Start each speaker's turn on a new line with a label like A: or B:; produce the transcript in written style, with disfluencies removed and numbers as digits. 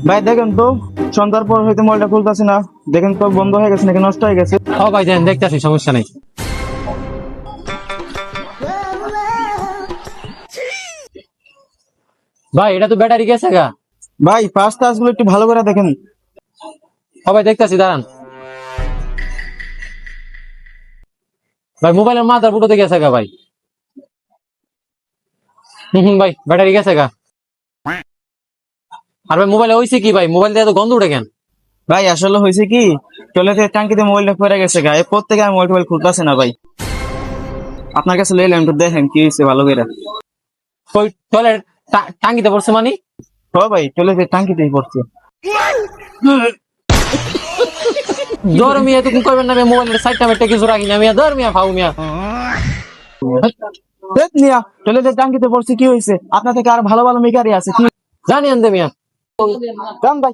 A: ভাই দেখেন তো, সন্ধ্যার পর হয়তো মোবাইলটা খুলতেছে না। দেখেন তো বন্ধ হয়ে গেছে নাকি নষ্ট হয়ে গেছে।
B: ও ভাই দেন দেখতেছি, সমস্যা নেই। ভাই এটা তো ব্যাটারি গেছে গা।
A: ভাই পাঁচ গুলো একটু ভালো করে দেখেন।
B: ও ভাই দেখতেছি, দাঁড়ান। ভাই মোবাইলের মাথার ফুটোতে গেছে গা ভাই। ভাই ব্যাটারি গেছে গা। আর ভাই মোবাইলে হয়েছে কি ভাই, মোবাইল দিয়ে এত গন্ধ উঠে কেন?
A: ভাই আসলে হয়েছে কি, টয়লেটের টাঙ্কিতে মোবাইলটা পড়ে গেছে গা, এরপর থেকে আমি মোবাইল খুলতেছে না ভাই। আপনার কাছে লইলাম, একটু দেখেন কি হয়েছে ভালো করে।
B: ওই টয়লেট টাঙ্গিতে পড়ছে মানে?
A: হ ভাই, টয়লেটের টাঙ্কিতেই পড়ছে।
B: ধর মিয়া, তুমি করবেন না মোবাইলের সাইড টাইমে কিছু রাখি না মিয়া, ধর মিয়া ফাউ মিয়া।
A: দেখ মিয়া, টয়লেটের টাঙ্কিতে পড়ছে, কি হয়েছে? আপনার থেকে আর ভালো ভালো মেকারই আছে কি?
B: জানি আনতে মিয়া।
A: যান ভাই।